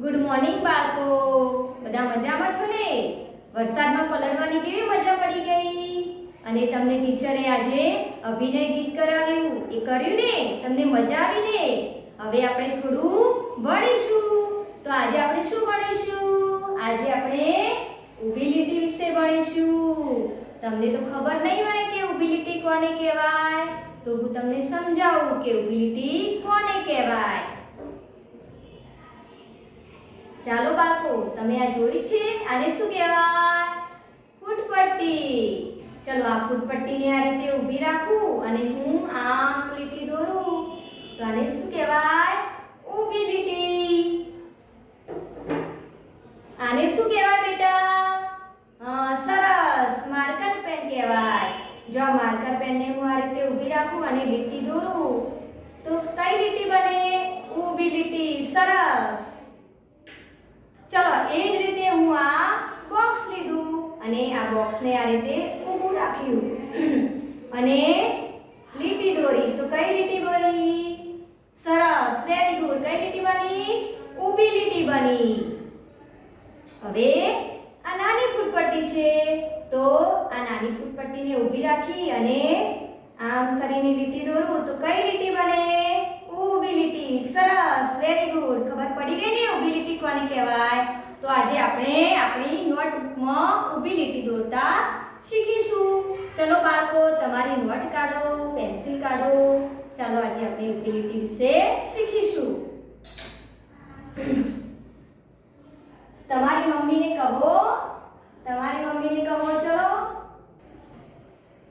Good morning બાળકો, બધા મજામાં છો ને? વરસાદમાં પલળવાની કેવી મજા પડી ગઈ? અને તમને ટીચરે આજે અભિનય ગીત કરાવ્યું, એ કર્યું ને? તમને મજા આવી ને? હવે આપણે થોડું ભણીશું. તો આજે આપણે શું ભણીશું? આજે આપણે ઊભી લીટી વિશે ભણીશું. તમને તો ખબર નહીં હોય કે ઊભી લીટી કોને કહેવાય, તો હું તમને સમજાવું કે ઊભી લીટી કોને કહેવાય. ચાલો બાળકો, તમે આ જોઈ છે? આને શું કહેવાય? ફૂટપટ્ટી. ચલો આ ફૂટપટ્ટીને આ રીતે ઊભી રાખું અને હું આમ લીટી દોરું તો આને શું કહેવાય? ઊભી લીટી. આને શું કહેવાય બેટા? સરસ, માર્કર પેન કહેવાય. જો આ માર્કર પેનને હું આ રીતે ઊભી રાખું અને લીટી દોરું તો કઈ લીટી બને? ઊભી લીટી. સરસ. ચલો એ જ રીતે હું આ બોક્સ લીધું અને આ બોક્સને આ રીતે ઊભું રાખ્યું અને લીટી દોરી તો કઈ લીટી બની? સરસ, વેરી ગુડ. કઈ લીટી બની? ઊભી લીટી બની. હવે આ નાની ફૂટપટ્ટી છે તો આ નાની ફૂટપટ્ટીને ઊભી રાખી અને આમ કરીને લીટી દોરું તો કઈ લીટી બને? ઊભી લીટી. સરસ, વેરી ગુડ. ખબર પડી ગઈ ને ઊભી લીટી કોને કહેવાય? તો આજે આપણે આપણી નોટબુકમાં ઊભી લીટી દોરતા શીખીશું. ચલો બાળકો, તમારી નોટ કાઢો, પેન્સિલ કાઢો. ચાલો આજે આપણે ઊભી લીટી વિશે શીખીશું. તમારી મમ્મીને કહો, તમારી મમ્મીને કહો.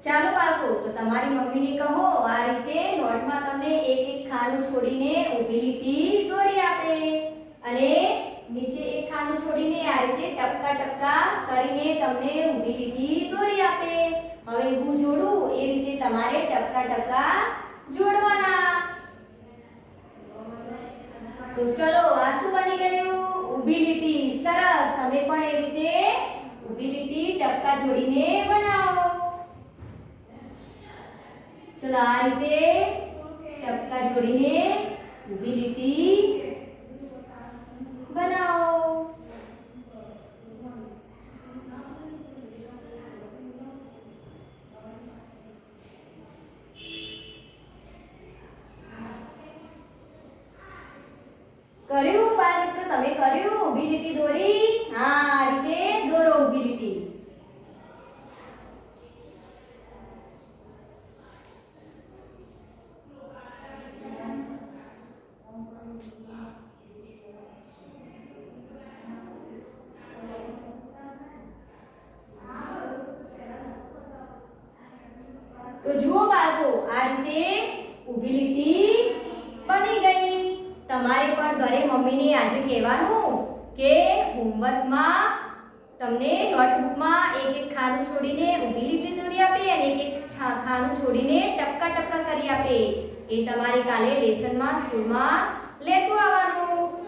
ચાલો બાળકો, તો તમારી મમ્મીને કહો આ રીતે નોટમાં તમને એક એક ખાનું છોડીને ઊભી લીટી દોરી આપે અને નીચે એક ખાનું છોડીને આ રીતે ટપકા ટપકા કરીને તમને ઊભી લીટી દોરી આપે. હવે હું જોડું એ રીતે તમારે ટપકા ટપકા જોડવાના. તો ચલો આ શું બની ગયું? ઊભી લીટી. સરસ, તમે પણ એ રીતે ઊભી લીટી ટપકા જોડીને બનાવો. ચલો આ રીતે ટપકા જોડીને ઊભી લીટી બનાવો. કર્યું બાળ મિત્રો? તમે કર્યું? ઊભી લીટી દોરી? હા, આ રીતે દોરો ઊભી લીટી. તો જુઓ બાળકો, આ રીતે ઊભી લીટી બની ગઈ. તમારે પણ ઘરે મમ્મીને આજે કહેવાનું કે હોમવર્કમાં તમને નોટબુકમાં એક એક ખાનું છોડીને ઊભી લીટી દોરી આપે અને એક એક ખાનું છોડીને ટપકા ટપકા કરી આપે. એ તમારે કાલે લેસનમાં સ્કૂલમાં લેતું આવવાનું.